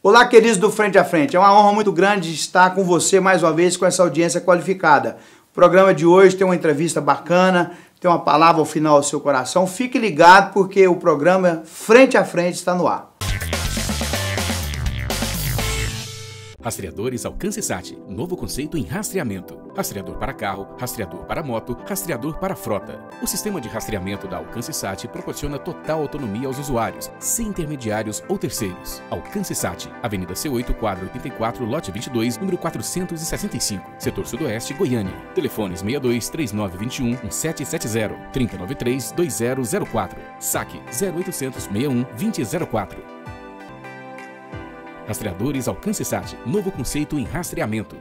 Olá, queridos do Frente a Frente. É uma honra muito grande estar com você mais uma vez com essa audiência qualificada. O programa de hoje tem uma entrevista bacana, tem uma palavra ao final do seu coração. Fique ligado porque o programa Frente a Frente está no ar. Rastreadores Alcance-Sat, novo conceito em rastreamento. Rastreador para carro, rastreador para moto, rastreador para frota. O sistema de rastreamento da Alcance-Sat proporciona total autonomia aos usuários, sem intermediários ou terceiros. Alcance-Sat, Avenida C8, quadro 84, lote 22, número 465, setor sudoeste, Goiânia. Telefones 62 3921 1770, 3093 2004. Saque 0800 61 2004. Rastreadores Alcance-Sat, novo conceito em rastreamento.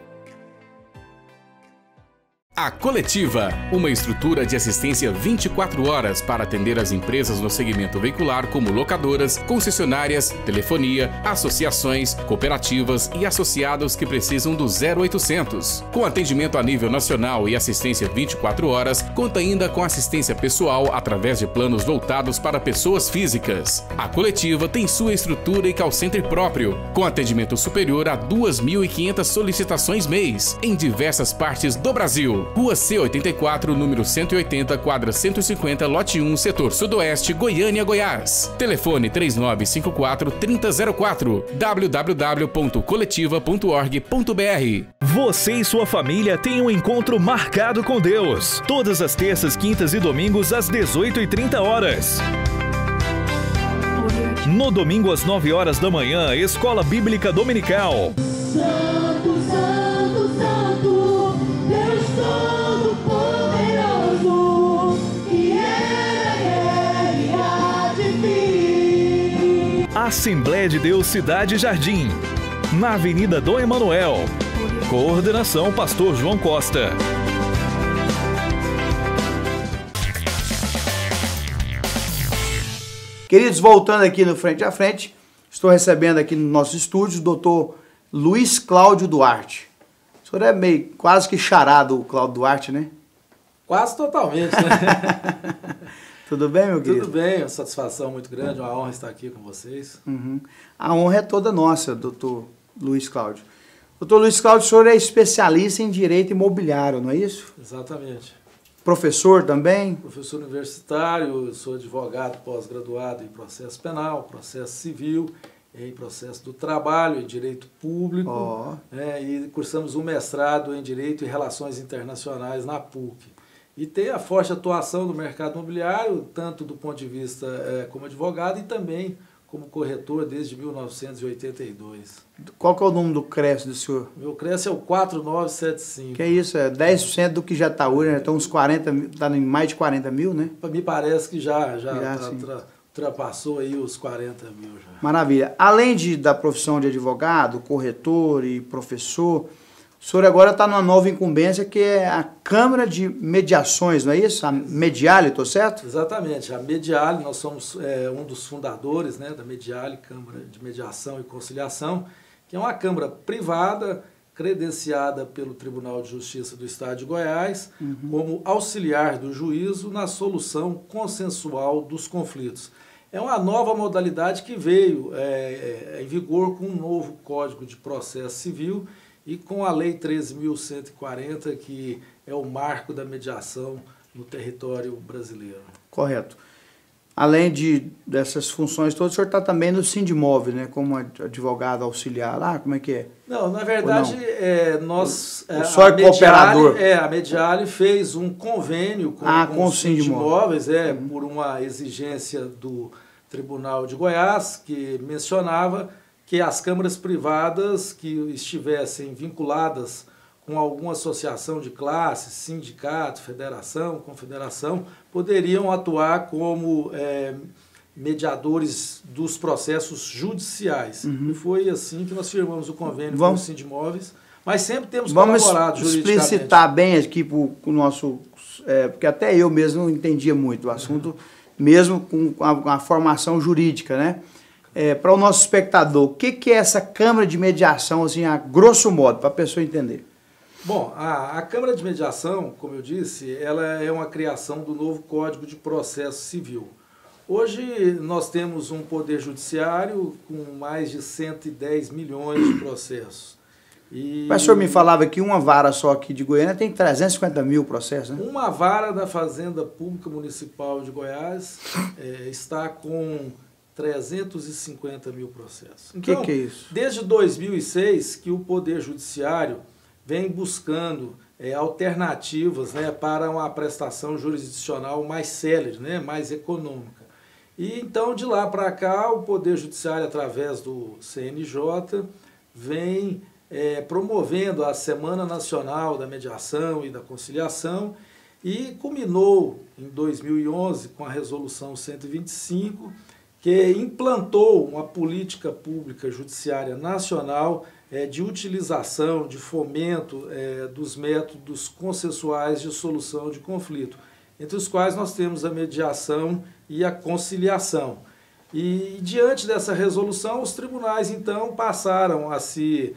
A Coletiva, uma estrutura de assistência 24 horas para atender as empresas no segmento veicular como locadoras, concessionárias, telefonia, associações, cooperativas e associados que precisam do 0800. Com atendimento a nível nacional e assistência 24 horas, conta ainda com assistência pessoal através de planos voltados para pessoas físicas. A Coletiva tem sua estrutura e call center próprio, com atendimento superior a 2.500 solicitações mês, em diversas partes do Brasil. Rua C84, número 180, quadra 150, lote 1, setor sudoeste, Goiânia, Goiás. Telefone 3954-3004, www.coletiva.org.br. Você e sua família têm um encontro marcado com Deus. Todas as terças, quintas e domingos às 18h30. No domingo às 9 horas da manhã, Escola Bíblica Dominical. Santo, Santo, Santo, Deus Todo-Poderoso, que era e há de vir. Assembleia de Deus Cidade Jardim, na Avenida Dom Emanuel. Coordenação Pastor João Costa. Queridos, voltando aqui no Frente a Frente, estou recebendo aqui no nosso estúdio o doutor Luiz Cláudio Duarte. O senhor é meio quase que xará do Cláudio Duarte, né? Quase totalmente, né? Tudo bem, meu querido? Tudo bem, uma satisfação muito grande, uma honra estar aqui com vocês. Uhum. A honra é toda nossa, doutor Luiz Cláudio. Doutor Luiz Cláudio, o senhor é especialista em direito imobiliário, não é isso? Exatamente. Professor também? Professor universitário, sou advogado pós-graduado em processo penal, processo civil, em processo do trabalho, em direito público, e cursamos um mestrado em direito e relações internacionais na PUC. E tem a forte atuação do mercado imobiliário, tanto do ponto de vista como advogado e também como corretor desde 1982. Qual que é o número do CRES do senhor? Meu CRES é o 4975. Que é isso, é 10% do que já está hoje, né? Então uns 40 mil, está em mais de 40 mil, né? Me parece que já ultrapassou aí os 40 mil já. Maravilha. Além da profissão de advogado, corretor e professor, o senhor agora está numa nova incumbência que é a Câmara de Mediações, não é isso? A Mediale, estou certo? Exatamente. A Mediale, nós somos um dos fundadores, né, da Mediale, Câmara de Mediação e Conciliação, que é uma câmara privada, credenciada pelo Tribunal de Justiça do Estado de Goiás, como auxiliar do juízo na solução consensual dos conflitos. É uma nova modalidade que veio em vigor com um novo Código de Processo Civil e com a Lei 13.140, que é o marco da mediação no território brasileiro. Correto. Além dessas funções todas, o senhor está também no Sindimóvel, né? Como advogado auxiliar lá, como é que é? Não, na verdade, nós... Só é cooperador? A Mediale fez um convênio com o Sindimóveis, por uma exigência do Tribunal de Goiás, que mencionava que as câmaras privadas que estivessem vinculadas com alguma associação de classe, sindicato, federação, confederação, poderiam atuar como mediadores dos processos judiciais. E foi assim que nós firmamos o convênio com o Sindimóveis, mas sempre temos colaborado juridicamente. Vamos explicitar bem aqui para o nosso... porque até eu mesmo não entendia muito o assunto, mesmo com a formação jurídica, né? Para o nosso espectador, o que é essa Câmara de Mediação, assim, a grosso modo, para a pessoa entender? Bom, a Câmara de Mediação, como eu disse, ela é uma criação do novo Código de Processo Civil. Hoje nós temos um poder judiciário com mais de 110 milhões de processos. Mas o senhor me falava que uma vara só aqui de Goiânia tem 350 mil processos, né? Uma vara da Fazenda Pública Municipal de Goiás está com 350 mil processos. Então, que é isso? Desde 2006 que o Poder Judiciário vem buscando alternativas, né, para uma prestação jurisdicional mais célere, né, mais econômica. E então, de lá para cá, o Poder Judiciário, através do CNJ, vem promovendo a Semana Nacional da Mediação e da Conciliação e culminou em 2011 com a Resolução 125, que implantou uma política pública judiciária nacional de utilização, de fomento dos métodos consensuais de solução de conflito, entre os quais nós temos a mediação e a conciliação. E diante dessa resolução, os tribunais então passaram a se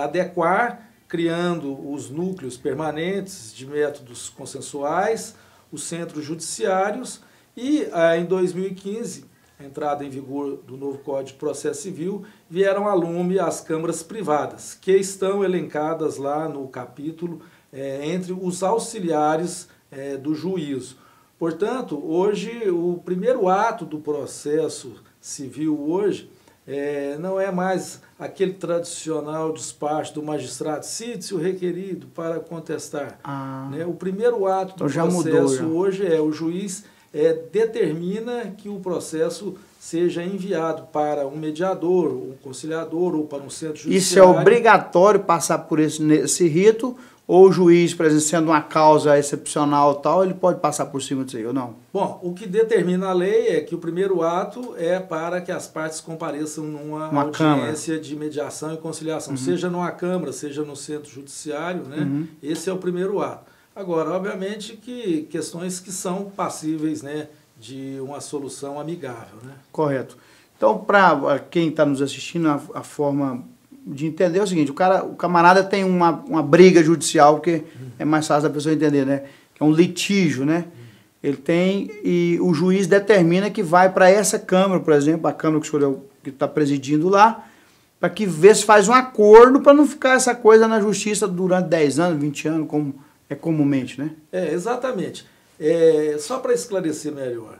adequar, criando os núcleos permanentes de métodos consensuais, os centros judiciários e em 2015, a entrada em vigor do novo Código de Processo Civil, vieram a lume as câmaras privadas, que estão elencadas lá no capítulo entre os auxiliares do juízo. Portanto, hoje, o primeiro ato do processo civil hoje não é mais aquele tradicional despacho do magistrado, cite-se o requerido para contestar. Né? O primeiro ato do processo hoje o juiz determina que o processo seja enviado para um mediador, um conciliador ou para um centro judiciário. Isso é obrigatório passar por esse rito? Ou o juiz, por exemplo, sendo uma causa excepcional tal, ele pode passar por cima disso aí ou não? Bom, o que determina a lei é que o primeiro ato é para que as partes compareçam numa audiência de mediação e conciliação, seja numa Câmara, seja no centro judiciário, né? Esse é o primeiro ato. Agora, obviamente que questões que são passíveis, né, de uma solução amigável, né? Correto. Então, para quem está nos assistindo, a forma de entender é o seguinte: o camarada tem uma briga judicial, que é mais fácil da pessoa entender, né? Que é um litígio, né? Ele tem, e o juiz determina que vai para essa Câmara, por exemplo, a Câmara que escolheu, que está presidindo lá, para que vê se faz um acordo para não ficar essa coisa na justiça durante 10 anos, 20 anos, como é comumente, né? Exatamente. Só para esclarecer melhor,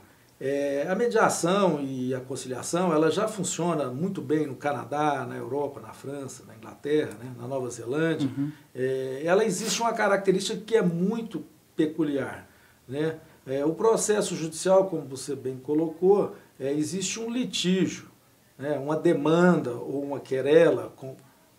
a mediação e a conciliação, ela já funciona muito bem no Canadá, na Europa, na França, na Inglaterra, né, na Nova Zelândia. Ela existe uma característica que é muito peculiar, né? O processo judicial, como você bem colocou, existe um litígio, né, uma demanda ou uma querela,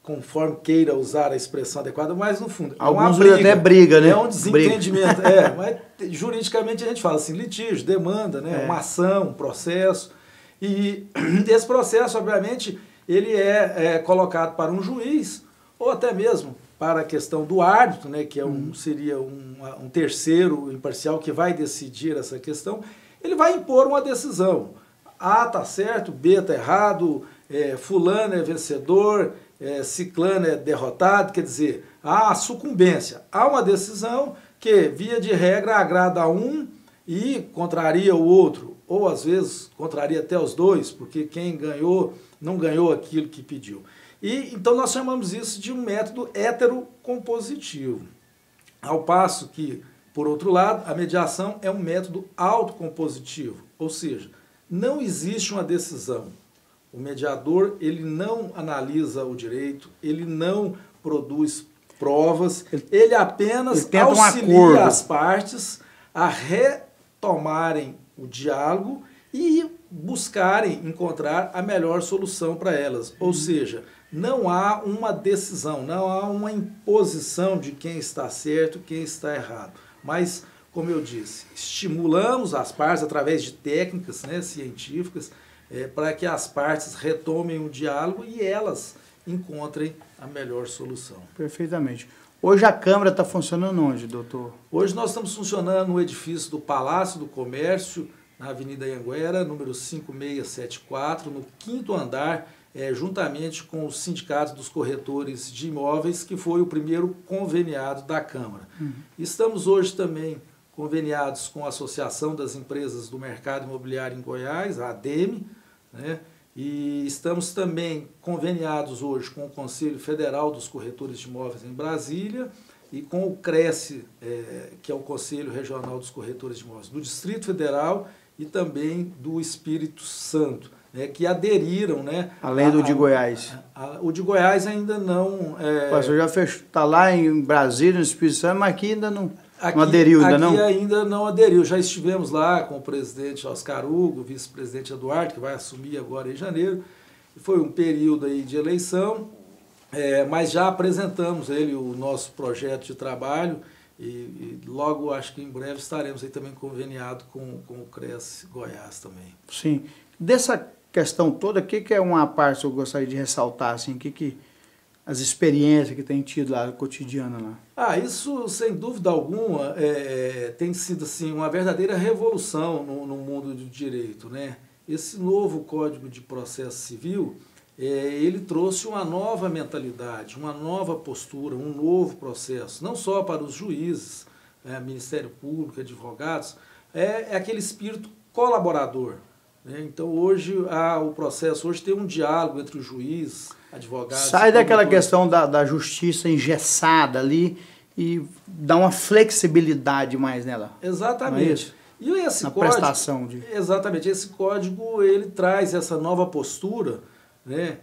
conforme queira usar a expressão adequada, mas no fundo alguns até briga, né? É um desentendimento, mas juridicamente a gente fala assim, litígio, demanda, né? Uma ação, um processo, e esse processo, obviamente, ele é colocado para um juiz, ou até mesmo para a questão do árbitro, né? Que seria um terceiro imparcial que vai decidir essa questão. Ele vai impor uma decisão. A está certo, B está errado, fulano é vencedor, ciclano é derrotado, quer dizer, há a sucumbência. Há uma decisão que, via de regra, agrada a um e contraria o outro, ou às vezes contraria até os dois, porque quem ganhou não ganhou aquilo que pediu. E então nós chamamos isso de um método heterocompositivo. Ao passo que, por outro lado, a mediação é um método autocompositivo, ou seja, não existe uma decisão. O mediador, ele não analisa o direito, ele não produz provas, ele apenas auxilia as partes a retomarem o diálogo e buscarem encontrar a melhor solução para elas. Ou seja, não há uma decisão, não há uma imposição de quem está certo e quem está errado. Mas, como eu disse, estimulamos as partes através de técnicas, né, científicas, para que as partes retomem o diálogo e elas encontrem a melhor solução. Perfeitamente. Hoje a Câmara está funcionando onde, doutor? Hoje nós estamos funcionando no edifício do Palácio do Comércio, na Avenida Anhanguera, número 5674, no 5º andar, juntamente com o Sindicato dos Corretores de Imóveis, que foi o primeiro conveniado da Câmara. Estamos hoje também conveniados com a Associação das Empresas do Mercado Imobiliário em Goiás, a ADEME, né? E estamos também conveniados hoje com o Conselho Federal dos Corretores de Imóveis em Brasília e com o CRECE, que é o Conselho Regional dos Corretores de Imóveis do Distrito Federal e também do Espírito Santo, né, que aderiram, né? Além do de Goiás. O de Goiás ainda não... O senhor já está lá em Brasília, no Espírito Santo, mas aqui ainda não aderiu, ainda não? Aqui ainda não aderiu. Já estivemos lá com o presidente Oscar Hugo, o vice-presidente Eduardo, que vai assumir agora em janeiro. Foi um período aí de eleição, mas já apresentamos o nosso projeto de trabalho e logo, acho que em breve, estaremos aí também conveniados com o CRECE Goiás também. Sim. Dessa questão toda, o que é uma parte que eu gostaria de ressaltar, assim, as experiências que tem tido lá, cotidiana lá? Isso, sem dúvida alguma, tem sido assim, uma verdadeira revolução no mundo do direito, né? Esse novo Código de Processo Civil, ele trouxe uma nova mentalidade, uma nova postura, um novo processo, não só para os juízes, Ministério Público, advogados, é aquele espírito colaborador. Então, hoje, o processo hoje tem um diálogo entre o juiz, advogados... Sai daquela questão da justiça engessada ali e dá uma flexibilidade mais nela. Exatamente. E esse código, prestação de... Exatamente. Esse código, ele traz essa nova postura, né,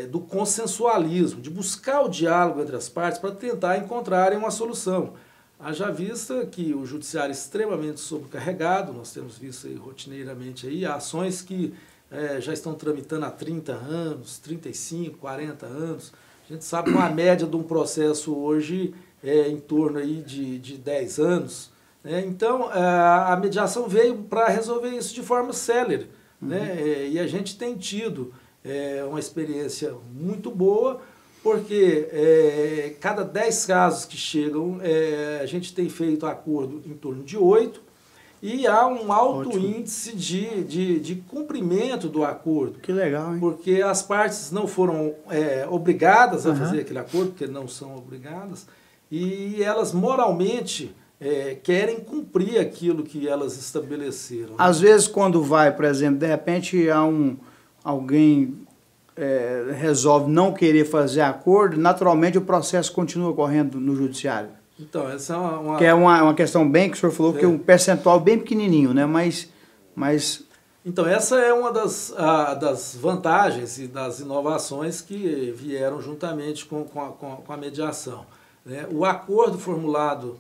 do consensualismo, de buscar o diálogo entre as partes para tentar encontrarem uma solução. Haja vista que o judiciário é extremamente sobrecarregado, nós temos visto aí rotineiramente aí, ações que já estão tramitando há 30 anos, 35, 40 anos. A gente sabe que uma média de um processo hoje é em torno aí de 10 anos. Né? Então, a mediação veio para resolver isso de forma célere. Né? E a gente tem tido uma experiência muito boa, porque cada 10 casos que chegam, a gente tem feito acordo em torno de 8, e há um alto índice de cumprimento do acordo. Que legal, hein? Porque as partes não foram obrigadas a fazer aquele acordo, porque não são obrigadas, e elas moralmente querem cumprir aquilo que elas estabeleceram. Né? Às vezes, quando vai, por exemplo, de repente alguém resolve não querer fazer acordo, naturalmente o processo continua correndo no judiciário. Então, essa é uma... Que é uma questão bem que o senhor falou, que é um percentual bem pequenininho, né? Mas... Então, essa é uma das vantagens e das inovações que vieram juntamente com a mediação. Né? O acordo formulado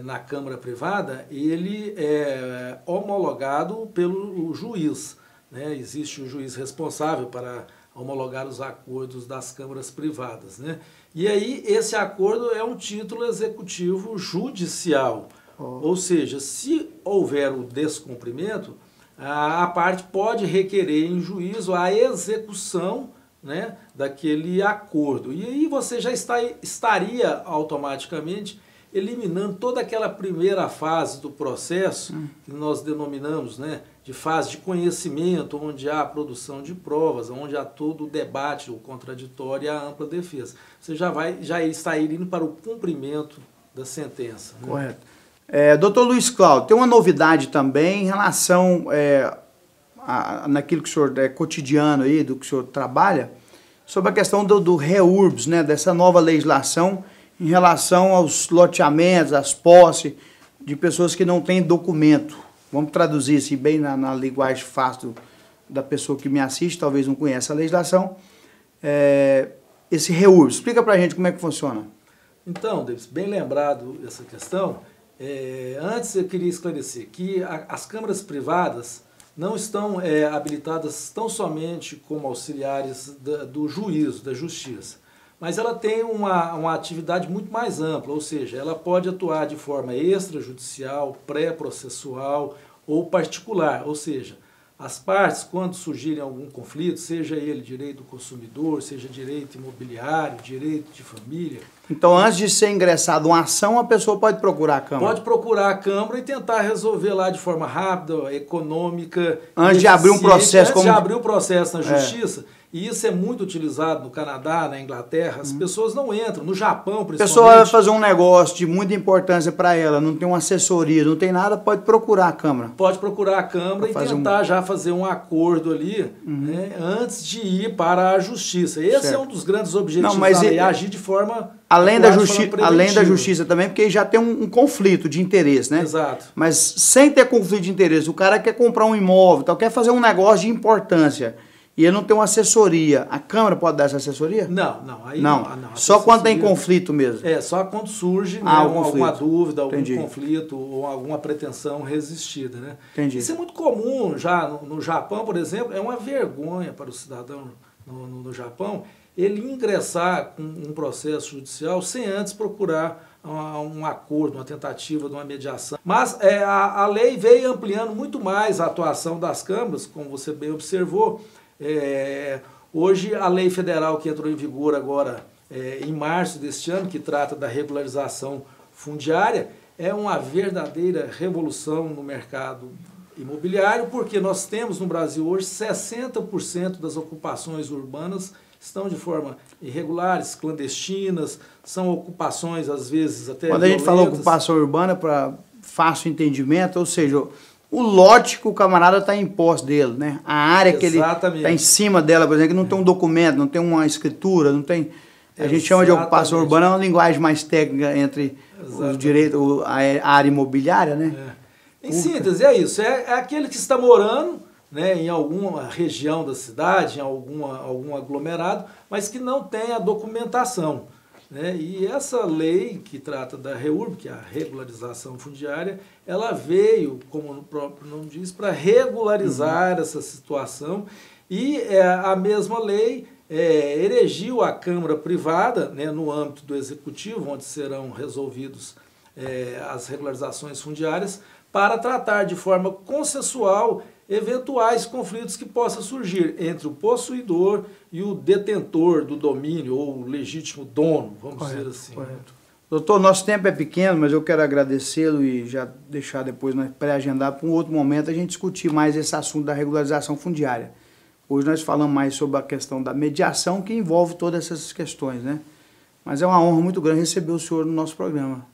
na Câmara Privada, ele é homologado pelo juiz. Né? Existe o juiz responsável para homologar os acordos das câmaras privadas. Né? E aí, esse acordo é um título executivo judicial. Ou seja, se houver o descumprimento, a parte pode requerer em juízo a execução, né, daquele acordo. E aí você já estaria automaticamente eliminando toda aquela primeira fase do processo, que nós denominamos, né, de fase de conhecimento, onde há a produção de provas, onde há todo o debate, o contraditório e a ampla defesa. Você já está indo para o cumprimento da sentença. Né? Correto. Doutor Luiz Cláudio, tem uma novidade também em relação naquilo que o senhor cotidiano aí, do que o senhor trabalha, sobre a questão do REURBS, né, dessa nova legislação em relação aos loteamentos, às posses de pessoas que não têm documento. Vamos traduzir assim bem na linguagem fácil da pessoa que me assiste, talvez não conheça a legislação. Esse REURBS, explica pra gente como é que funciona. Então, Davis, bem lembrado essa questão. Antes eu queria esclarecer que as câmaras privadas não estão habilitadas tão somente como auxiliares do juízo, da justiça, mas ela tem uma atividade muito mais ampla, ou seja, ela pode atuar de forma extrajudicial, pré-processual ou particular, ou seja, as partes, quando surgirem algum conflito, seja ele direito do consumidor, seja direito imobiliário, direito de família... Então, antes de ser ingressada uma ação, a pessoa pode procurar a Câmara? Pode procurar a Câmara e tentar resolver lá de forma rápida, econômica... Antes de abrir um processo... Antes de abrir o processo na Justiça, E isso é muito utilizado no Canadá, na Inglaterra. As pessoas não entram. No Japão, A principalmente. pessoa vai fazer um negócio de muita importância para ela, não tem uma assessoria, não tem nada, pode procurar a Câmara. Pode procurar a Câmara e tentar já fazer um acordo ali, né, antes de ir para a Justiça. Esse é um dos grandes objetivos da lei, agir de forma... Além da Justiça também, porque já tem um conflito de interesse, né? Exato. Mas sem ter conflito de interesse, o cara quer comprar um imóvel, então, quer fazer um negócio de importância e ele não tem uma assessoria, a Câmara pode dar essa assessoria? Não. Aí não. Só quando tem conflito mesmo? Só quando surge alguma dúvida, algum conflito ou alguma pretensão resistida, né? Entendi. Isso é muito comum já no Japão, por exemplo, é uma vergonha para o cidadão no Japão ele ingressar com um processo judicial sem antes procurar um acordo, uma tentativa de uma mediação. Mas a lei veio ampliando muito mais a atuação das câmaras, como você bem observou. Hoje a lei federal que entrou em vigor agora em março deste ano, que trata da regularização fundiária, é uma verdadeira revolução no mercado imobiliário, porque nós temos no Brasil hoje 60% das ocupações urbanas estão de forma irregulares, clandestinas, são ocupações às vezes até Quando a gente fala ocupação urbana, para fácil entendimento, ou seja, o lote que o camarada está em posse dele, né? A área que ele está em cima dela, por exemplo, que não tem um documento, não tem uma escritura, não tem... A gente chama de ocupação urbana, é uma linguagem mais técnica entre o direito, a área imobiliária, né? Em síntese, é isso. É aquele que está morando, né, em alguma região da cidade, em algum aglomerado, mas que não tem a documentação, né? E essa lei que trata da REURB, que é a regularização fundiária, ela veio, como o próprio nome diz, para regularizar essa situação e a mesma lei erigiu a Câmara Privada, né, no âmbito do Executivo, onde serão resolvidos as regularizações fundiárias, para tratar de forma consensual eventuais conflitos que possam surgir entre o possuidor e o detentor do domínio, ou o legítimo dono, vamos dizer assim. Correto. Doutor, nosso tempo é pequeno, mas eu quero agradecê-lo e já deixar depois pré-agendar para um outro momento a gente discutir mais esse assunto da regularização fundiária. Hoje nós falamos mais sobre a questão da mediação, que envolve todas essas questões, né? Mas é uma honra muito grande receber o senhor no nosso programa.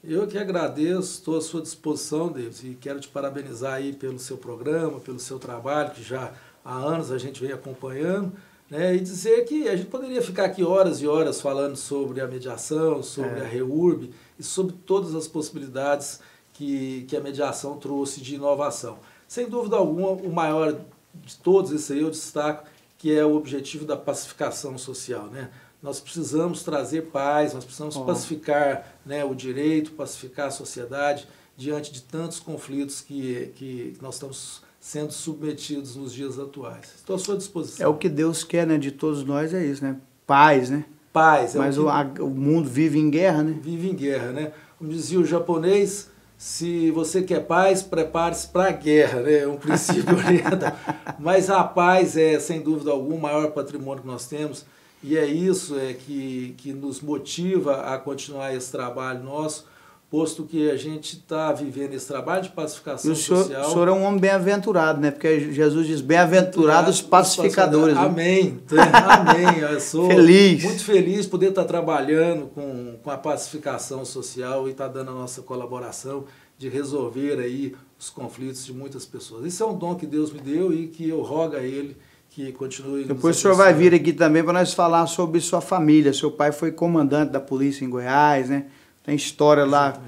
Eu que agradeço, estou à sua disposição, Davis, e quero te parabenizar aí pelo seu programa, pelo seu trabalho, que já há anos a gente vem acompanhando, né, e dizer que a gente poderia ficar aqui horas e horas falando sobre a mediação, sobre a REURB e sobre todas as possibilidades que a mediação trouxe de inovação. Sem dúvida alguma, o maior de todos, esse aí eu destaco, que é o objetivo da pacificação social, né? Nós precisamos trazer paz, nós precisamos pacificar, né, o direito, pacificar a sociedade diante de tantos conflitos que nós estamos sendo submetidos nos dias atuais. Estou à sua disposição. É o que Deus quer, né, de todos nós, é isso, né? Paz, né? Paz. Mas o mundo vive em guerra, né? Vive em guerra, né? Como dizia o japonês, se você quer paz, prepare-se para a guerra, né? É um princípio oriental. Mas a paz é, sem dúvida alguma, o maior patrimônio que nós temos. E é isso que nos motiva a continuar esse trabalho nosso, posto que a gente está vivendo esse trabalho de pacificação social. O senhor é um homem bem-aventurado, né? Porque Jesus diz, bem-aventurados pacificadores. Amém. Amém. Eu sou feliz. Muito feliz de poder estar trabalhando com a pacificação social e estar dando a nossa colaboração de resolver aí os conflitos de muitas pessoas. Isso é um dom que Deus me deu e que eu rogo a Ele que continue. Depois o senhor vai vir aqui também para nós falar sobre sua família. Seu pai foi comandante da polícia em Goiás, né? Tem história lá,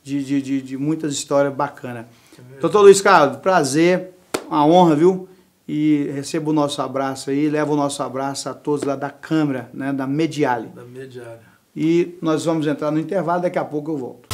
de muitas histórias bacanas. Doutor Luiz Carlos, prazer, uma honra, viu? E receba o nosso abraço aí, leva o nosso abraço a todos lá da Câmara, né? Da Mediale. Da Mediale. E nós vamos entrar no intervalo, daqui a pouco eu volto.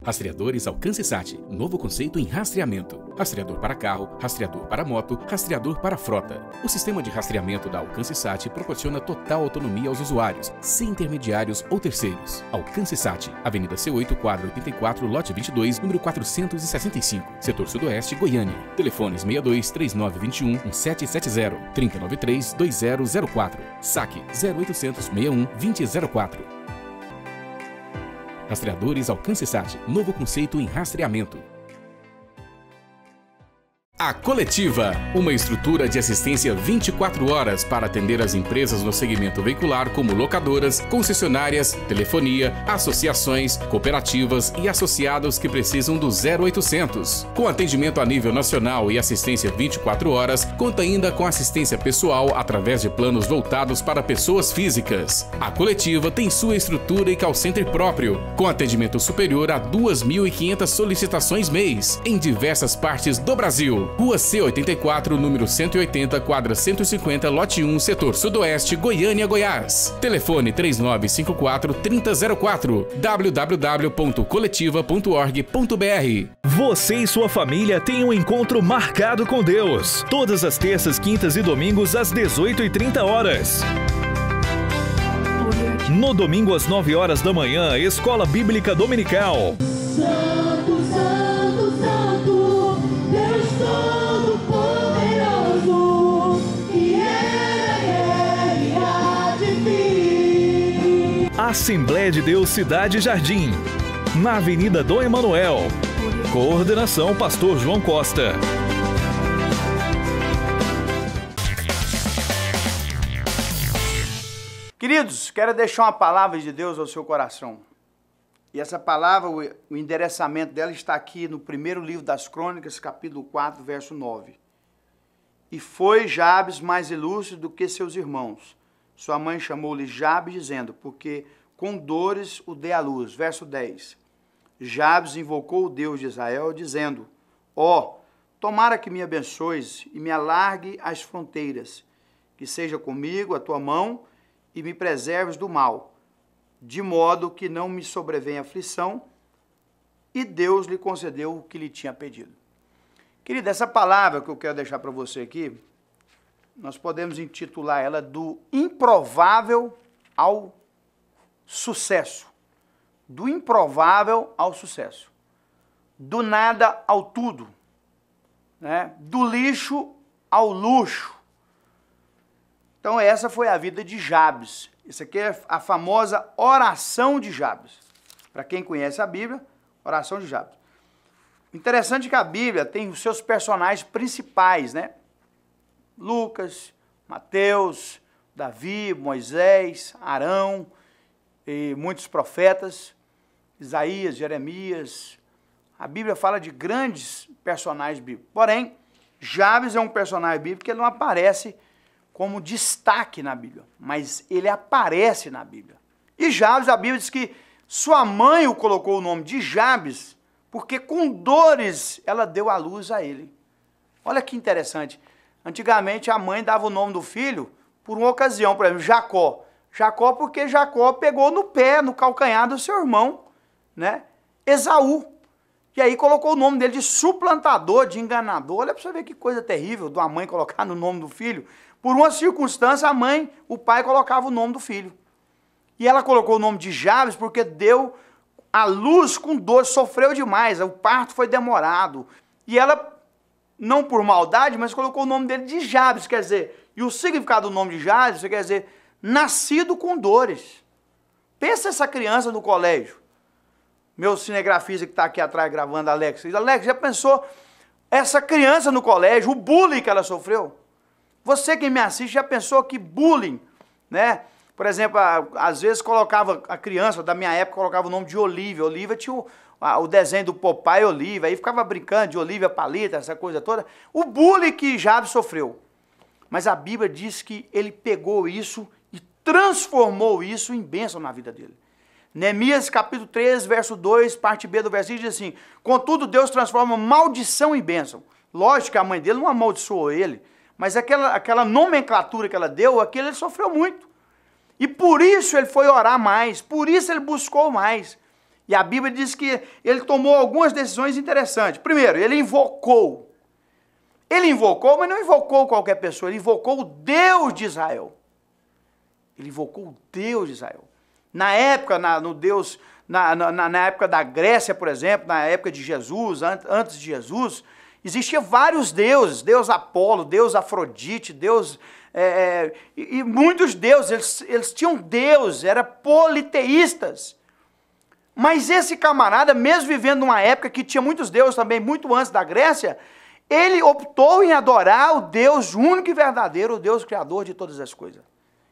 Rastreadores Alcance-Sat, novo conceito em rastreamento. Rastreador para carro, rastreador para moto, rastreador para frota. O sistema de rastreamento da Alcance-Sat proporciona total autonomia aos usuários, sem intermediários ou terceiros. Alcance-Sat, Avenida C8, quadra 84, lote 22, número 465, setor sudoeste, Goiânia. Telefones 62 3921 1770, 3093 2004. Saque 0800 61 2004. Rastreadores Alcance-Sat, novo conceito em rastreamento. A Coletiva, uma estrutura de assistência 24 horas para atender as empresas no segmento veicular como locadoras, concessionárias, telefonia, associações, cooperativas e associados que precisam do 0800. Com atendimento a nível nacional e assistência 24 horas, conta ainda com assistência pessoal através de planos voltados para pessoas físicas. A Coletiva tem sua estrutura e call center próprio, com atendimento superior a 2.500 solicitações mês, em diversas partes do Brasil. Rua C84, número 180, quadra 150, lote 1, setor sudoeste, Goiânia, Goiás. Telefone 3954-3004, www.coletiva.org.br. Você e sua família têm um encontro marcado com Deus. Todas as terças, quintas e domingos às 18h30. No domingo às 9 horas da manhã, Escola Bíblica Dominical. Santo, Santo, Santo, Deus Todo-Poderoso, que era e há de vir. Assembleia de Deus Cidade Jardim, na Avenida Dom Emanuel. Coordenação Pastor João Costa. Queridos, quero deixar uma palavra de Deus ao seu coração. E essa palavra, o endereçamento dela está aqui no primeiro livro das Crônicas, capítulo 4, verso 9. E foi Jabes mais ilustre do que seus irmãos. Sua mãe chamou-lhe Jabes, dizendo, porque com dores o dei à luz. Verso 10. Jabes invocou o Deus de Israel, dizendo, ó, tomara que me abençoes e me alargue as fronteiras, que seja comigo a tua mão e me preserves do mal, de modo que não me sobrevenha aflição, e Deus lhe concedeu o que lhe tinha pedido. Querida, essa palavra que eu quero deixar para você aqui, nós podemos intitular ela do improvável ao sucesso. Do improvável ao sucesso. Do nada ao tudo. Né? Do lixo ao luxo. Então essa foi a vida de Jabes. Isso aqui é a famosa oração de Jabes. Para quem conhece a Bíblia, oração de Jabes. Interessante que a Bíblia tem os seus personagens principais, né? Lucas, Mateus, Davi, Moisés, Arão, e muitos profetas, Isaías, Jeremias. A Bíblia fala de grandes personagens bíblicos. Porém, Jabes é um personagem bíblico que ele não aparece como destaque na Bíblia, mas ele aparece na Bíblia. E Jabes, a Bíblia diz que sua mãe o colocou o nome de Jabes, porque com dores ela deu à luz a ele. Olha que interessante. Antigamente a mãe dava o nome do filho por uma ocasião, por exemplo, Jacó. Jacó porque Jacó pegou no pé, no calcanhar do seu irmão, né? Esaú. E aí colocou o nome dele de suplantador, de enganador. Olha para você ver que coisa terrível de uma mãe colocar no nome do filho. Por uma circunstância, a mãe, o pai colocava o nome do filho. E ela colocou o nome de Jabes porque deu a luz com dor, sofreu demais, o parto foi demorado. E ela, não por maldade, mas colocou o nome dele de Jabes, quer dizer, e o significado do nome de Jabes, quer dizer, nascido com dores. Pensa essa criança no colégio. Meu cinegrafista que está aqui atrás gravando, Alex. Alex, já pensou essa criança no colégio, o bullying que ela sofreu? Você que me assiste já pensou que bullying, né? Por exemplo, às vezes colocava a criança, da minha época, colocava o nome de Olívia. Olívia tinha o desenho do Popeye Olívia, aí ficava brincando de Olívia Palita, essa coisa toda. O bullying que Jabes sofreu. Mas a Bíblia diz que ele pegou isso e transformou isso em bênção na vida dele. Neemias capítulo 3, verso 2, parte B do versículo, diz assim, contudo Deus transforma maldição em bênção. Lógico que a mãe dele não amaldiçoou ele, mas aquela nomenclatura que ela deu, aquilo ele sofreu muito. E por isso ele foi orar mais, por isso ele buscou mais. E a Bíblia diz que ele tomou algumas decisões interessantes. Primeiro, ele invocou. Ele invocou, mas não invocou qualquer pessoa, ele invocou o Deus de Israel. Ele invocou o Deus de Israel. Na época, na época da Grécia, por exemplo, na época de Jesus, antes de Jesus, existiam vários deuses, Deus Apolo, Deus Afrodite, Deus... e muitos deuses, eles tinham Deus, eram politeístas. Mas esse camarada, mesmo vivendo numa época que tinha muitos deuses também, muito antes da Grécia, Ele optou em adorar o Deus único e verdadeiro, o Deus criador de todas as coisas.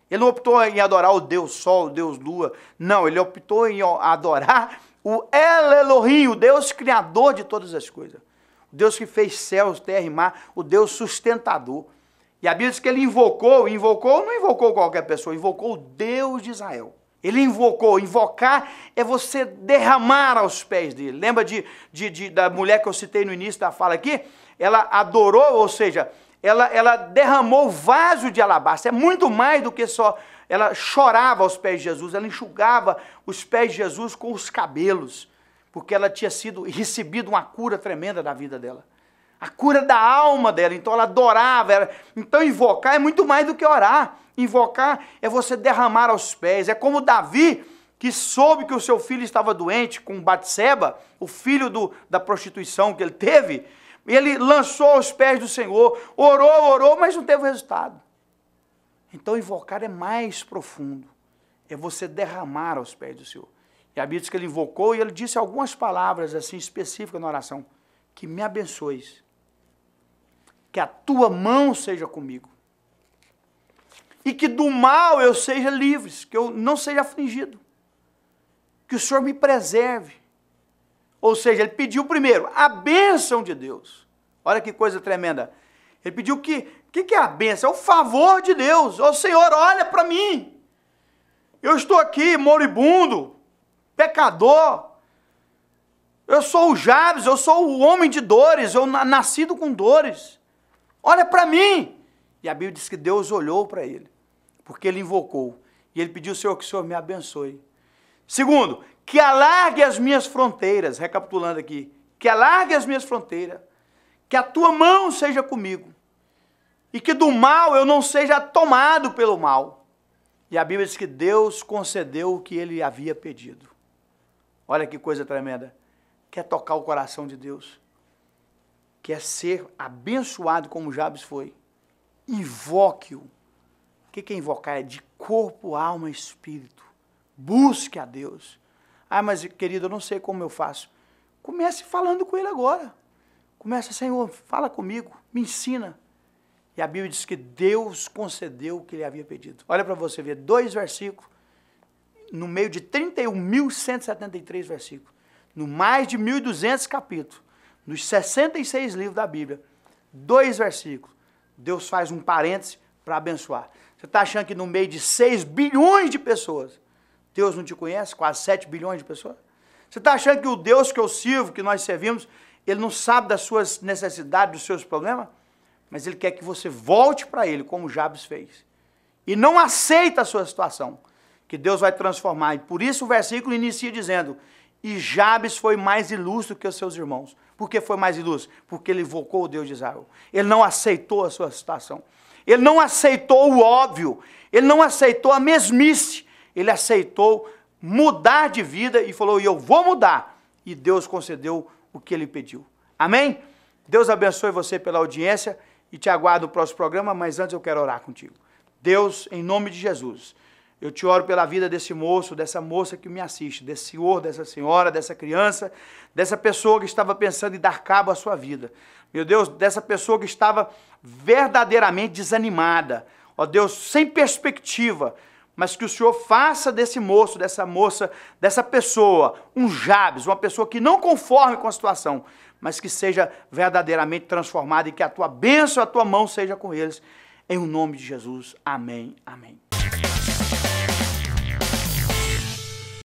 Ele não optou em adorar o Deus Sol, o Deus Lua. Não, ele optou em adorar o El Elohim, o Deus criador de todas as coisas. O Deus que fez céus, terra e mar, o Deus sustentador. E a Bíblia diz que ele invocou, não invocou qualquer pessoa, invocou o Deus de Israel. Ele invocou, invocar é você derramar aos pés dele. Lembra da mulher que eu citei no início da fala aqui? Ela adorou, ou seja, ela derramou vaso de alabastro. É muito mais do que só, ela chorava aos pés de Jesus, ela enxugava os pés de Jesus com os cabelos, porque ela tinha recebido uma cura tremenda da vida dela. A cura da alma dela, então ela adorava. Então invocar é muito mais do que orar. Invocar é você derramar aos pés. É como Davi, que soube que o seu filho estava doente com Batseba, o filho da prostituição que ele teve. Ele lançou aos pés do Senhor, orou, mas não teve resultado. Então invocar é mais profundo. É você derramar aos pés do Senhor. E a Bíblia diz que ele invocou e ele disse algumas palavras assim específicas na oração. Que me abençoes. Que a tua mão seja comigo. E que do mal eu seja livre, que eu não seja afligido. Que o Senhor me preserve. Ou seja, ele pediu primeiro a bênção de Deus. Olha que coisa tremenda. Ele pediu o que é a bênção? É o favor de Deus. Ô Senhor, olha para mim. Eu estou aqui moribundo, pecador. Eu sou o Jabes, eu sou o homem de dores, eu nascido com dores. Olha para mim. E a Bíblia diz que Deus olhou para ele, porque ele invocou. E ele pediu ao Senhor que o Senhor me abençoe. Segundo, que alargue as minhas fronteiras, recapitulando aqui, que alargue as minhas fronteiras, que a tua mão seja comigo, e que do mal eu não seja tomado pelo mal. E a Bíblia diz que Deus concedeu o que ele havia pedido. Olha que coisa tremenda. Quer tocar o coração de Deus? Quer ser abençoado como Jabes foi? Invoque-o. O que é invocar? É de corpo, alma e espírito. Busque a Deus. Ah, mas querido, eu não sei como eu faço. Comece falando com ele agora. Comece, Senhor, fala comigo, me ensina. E a Bíblia diz que Deus concedeu o que ele havia pedido. Olha para você ver, 2 versículos, no meio de 31.173 versículos, no mais de 1.200 capítulos, nos 66 livros da Bíblia, 2 versículos, Deus faz um parêntese para abençoar. Você está achando que no meio de 6 bilhões de pessoas, Deus não te conhece? Quase 7 bilhões de pessoas? Você está achando que o Deus que eu sirvo, que nós servimos, ele não sabe das suas necessidades, dos seus problemas? Mas ele quer que você volte para ele, como Jabes fez. E não aceita a sua situação, que Deus vai transformar. E por isso o versículo inicia dizendo, e Jabes foi mais ilustre que os seus irmãos. Por que foi mais ilustre? Porque ele invocou o Deus de Israel. Ele não aceitou a sua situação. Ele não aceitou o óbvio. Ele não aceitou a mesmice. Ele aceitou mudar de vida e falou, eu vou mudar. E Deus concedeu o que ele pediu. Amém? Deus abençoe você pela audiência e te aguardo no próximo programa, mas antes eu quero orar contigo. Deus, em nome de Jesus, eu te oro pela vida desse moço, dessa moça que me assiste, desse senhor, dessa senhora, dessa criança, dessa pessoa que estava pensando em dar cabo à sua vida. Meu Deus, dessa pessoa que estava verdadeiramente desanimada. Ó Deus, sem perspectiva, mas que o Senhor faça desse moço, dessa moça, dessa pessoa, um Jabes, uma pessoa que não conforme com a situação, mas que seja verdadeiramente transformada e que a tua bênção, a tua mão seja com eles. Em o nome de Jesus. Amém. Amém.